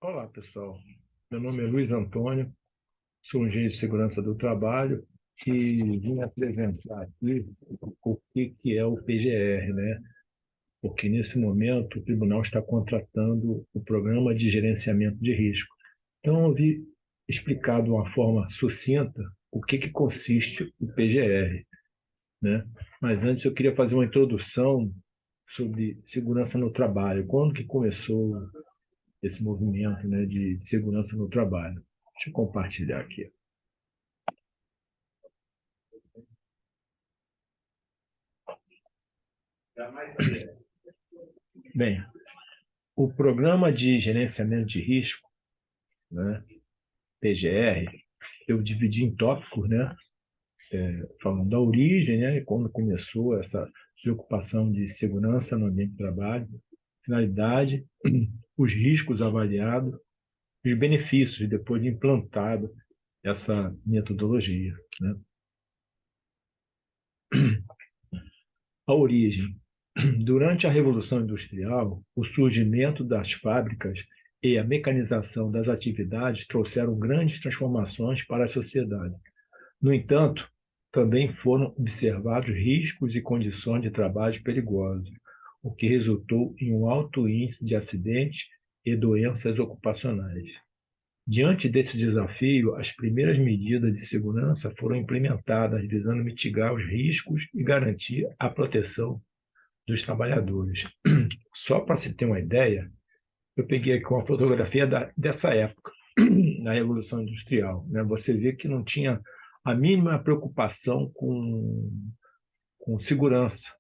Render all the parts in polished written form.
Olá, pessoal. Meu nome é Luiz Antônio, sou engenheiro de segurança do trabalho e vim apresentar aqui o que é o PGR, né? Porque nesse momento o tribunal está contratando o programa de gerenciamento de risco. Então, eu vi explicado de uma forma sucinta o que consiste o PGR, né? Mas antes eu queria fazer uma introdução sobre segurança no trabalho. Quando que começou esse movimento, né, de segurança no trabalho? Deixa eu compartilhar aqui. Bem, o Programa de Gerenciamento de Risco, né, PGR, eu dividi em tópicos, né, falando da origem, né, quando começou essa preocupação de segurança no ambiente de trabalho, finalidade, os riscos avaliados, os benefícios depois de implantado essa metodologia, né? A origem. Durante a Revolução Industrial, o surgimento das fábricas e a mecanização das atividades trouxeram grandes transformações para a sociedade. No entanto, também foram observados riscos e condições de trabalho perigosos, o que resultou em um alto índice de acidentes e doenças ocupacionais. Diante desse desafio, as primeiras medidas de segurança foram implementadas visando mitigar os riscos e garantir a proteção dos trabalhadores. Só para se ter uma ideia, eu peguei aqui uma fotografia dessa época, na Revolução Industrial, né? Você vê que não tinha a mínima preocupação com segurança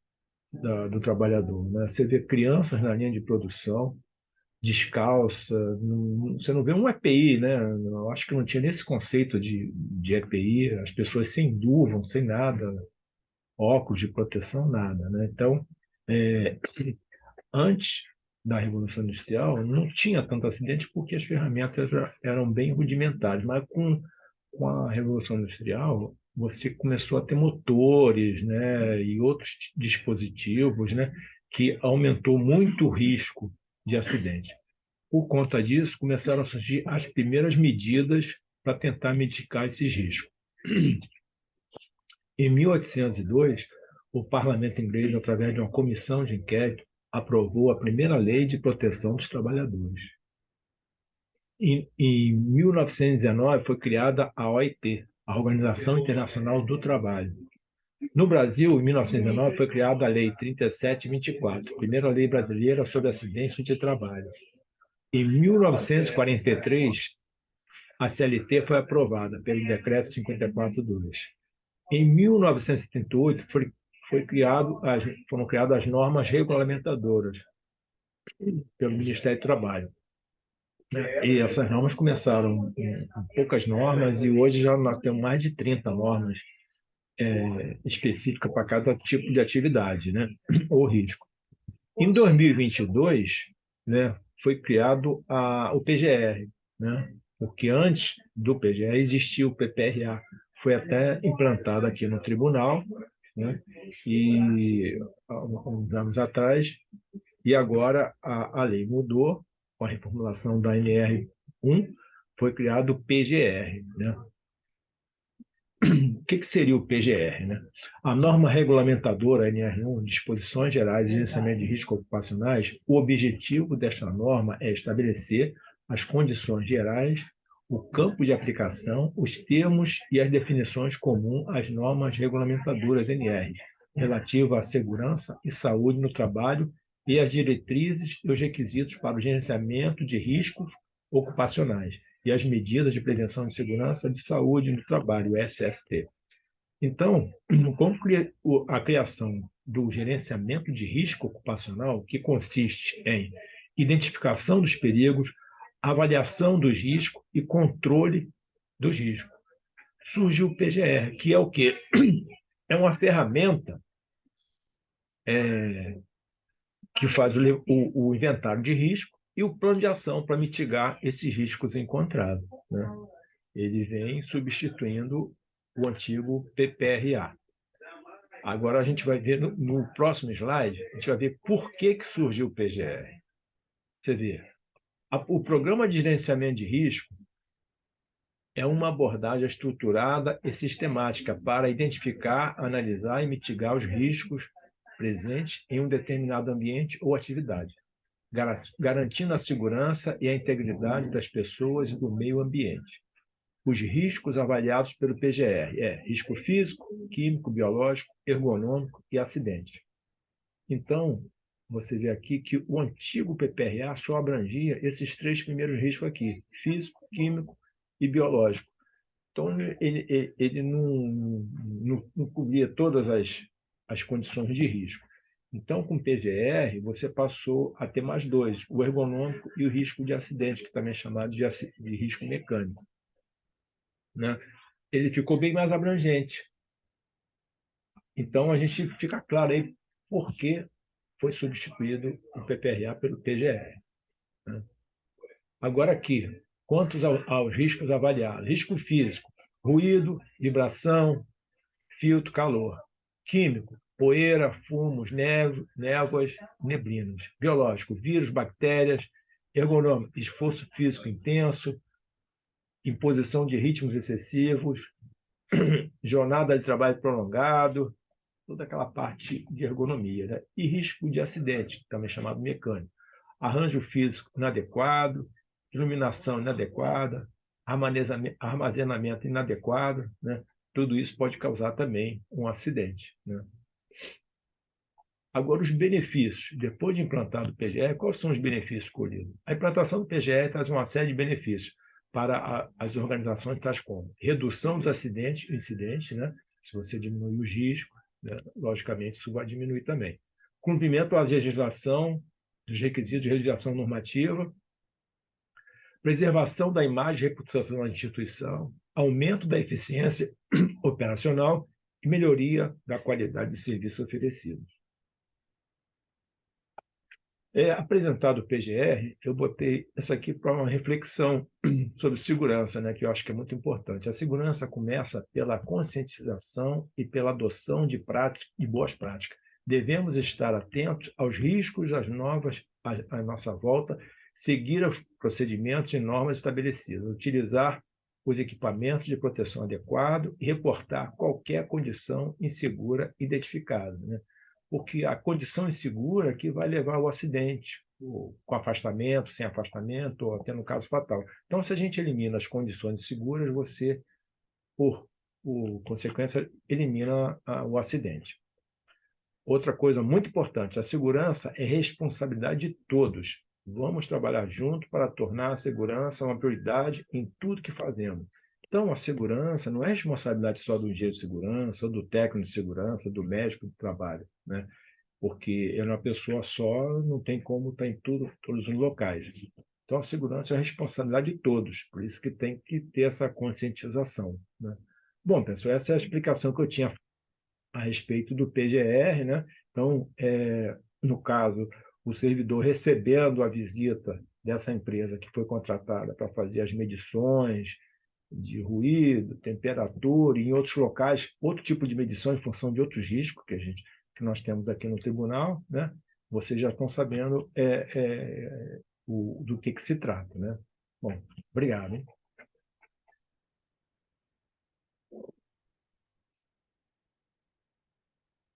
do trabalhador, né? Você vê crianças na linha de produção, descalça, você não vê um EPI, né? Eu acho que não tinha nesse conceito de EPI, as pessoas sem luva, sem nada, óculos de proteção, nada, né? Então, é, antes da Revolução Industrial, não tinha tanto acidente porque as ferramentas eram bem rudimentares, mas com a Revolução Industrial, você começou a ter motores, né, e outros dispositivos, né, que aumentou muito o risco de acidente. Por conta disso, começaram a surgir as primeiras medidas para tentar mitigar esses riscos. Em 1802, o parlamento inglês, através de uma comissão de inquérito, aprovou a primeira lei de proteção dos trabalhadores. Em 1919, foi criada a OIT, a Organização Internacional do Trabalho. No Brasil, em 1919, foi criada a Lei 3724, primeira lei brasileira sobre acidentes de trabalho. Em 1943, a CLT foi aprovada pelo Decreto 542. Em 1978, foram criadas as normas regulamentadoras pelo Ministério do Trabalho, né? E essas normas começaram com poucas normas e hoje já nós temos mais de 30 normas específicas para cada tipo de atividade, né? Ou risco. Em 2022, né, foi criado o PGR, né? Porque antes do PGR existia o PPRA, foi até implantado aqui no tribunal, né? E há uns anos atrás, e agora a lei mudou com a reformulação da NR1, foi criado o PGR, né? O que seria o PGR, né? A norma regulamentadora NR1, Disposições Gerais de Gerenciamento de Riscos Ocupacionais, o objetivo desta norma é estabelecer as condições gerais, o campo de aplicação, os termos e as definições comuns às normas regulamentadoras NR, relativa à segurança e saúde no trabalho e as diretrizes e os requisitos para o gerenciamento de riscos ocupacionais e as medidas de prevenção de segurança de saúde no trabalho, SST. Então, com a criação do gerenciamento de risco ocupacional, que consiste em identificação dos perigos, avaliação dos riscos e controle dos riscos, surgiu o PGR, que é o quê? É uma ferramenta que faz o inventário de risco e o plano de ação para mitigar esses riscos encontrados, né? Ele vem substituindo o antigo PPRA. Agora a gente vai ver no próximo slide, a gente vai ver por que surgiu o PGR. Você vê, O programa de gerenciamento de risco é uma abordagem estruturada e sistemática para identificar, analisar e mitigar os riscos presentes em um determinado ambiente ou atividade, garantindo a segurança e a integridade das pessoas e do meio ambiente. Os riscos avaliados pelo PGR é risco físico, químico, biológico, ergonômico e acidente. Então, você vê aqui que o antigo PPRA só abrangia esses três primeiros riscos aqui, físico, químico e biológico. Então, ele não cobria todas as condições de risco. Então, com o PGR, você passou a ter mais dois, o ergonômico e o risco de acidente, que também é chamado de risco mecânico, né? Ele ficou bem mais abrangente. Então, a gente fica claro aí por que foi substituído o PPRA pelo PGR, né? Agora aqui, quanto aos riscos avaliados? Risco físico, ruído, vibração, filtro, calor. Químico, poeira, fumos, névoas, neblinas. Biológico, vírus, bactérias. Ergonômico, esforço físico intenso, imposição de ritmos excessivos, jornada de trabalho prolongado, toda aquela parte de ergonomia, né? E risco de acidente, também chamado mecânico. Arranjo físico inadequado, iluminação inadequada, armazenamento inadequado, né? Tudo isso pode causar também um acidente, né? Agora, os benefícios. Depois de implantado o PGR, quais são os benefícios colhidos? A implantação do PGR traz uma série de benefícios para as organizações, tais como redução dos acidentes e incidentes, né? Se você diminuir os riscos, né? Logicamente, isso vai diminuir também. Cumprimento da legislação, dos requisitos de legislação normativa, preservação da imagem e reputação da instituição, aumento da eficiência operacional e melhoria da qualidade dos serviços oferecidos. Apresentado o PGR, eu botei isso aqui para uma reflexão sobre segurança, né, que eu acho que é muito importante. A segurança começa pela conscientização e pela adoção de práticas e boas práticas. Devemos estar atentos aos riscos, às novas à nossa volta, seguir os procedimentos e normas estabelecidas, utilizar os equipamentos de proteção adequados e reportar qualquer condição insegura identificada, né? Porque a condição insegura que vai levar ao acidente, com afastamento, sem afastamento, ou até no caso fatal. Então, se a gente elimina as condições seguras, você, por consequência, elimina o acidente. Outra coisa muito importante, a segurança é responsabilidade de todos. Vamos trabalhar junto para tornar a segurança uma prioridade em tudo que fazemos. Então, a segurança não é responsabilidade só do engenheiro de segurança, ou do técnico de segurança, do médico do trabalho, né? Porque ele é uma pessoa só, não tem como estar em todos os locais. Então, a segurança é a responsabilidade de todos, por isso que tem que ter essa conscientização, né? Bom, pessoal, essa é a explicação que eu tinha a respeito do PGR, né? Então, no caso, o servidor recebendo a visita dessa empresa que foi contratada para fazer as medições de ruído, temperatura, e em outros locais, outro tipo de medição em função de outros riscos que nós temos aqui no tribunal, né? Vocês já estão sabendo do que se trata, né? Bom, obrigado, hein?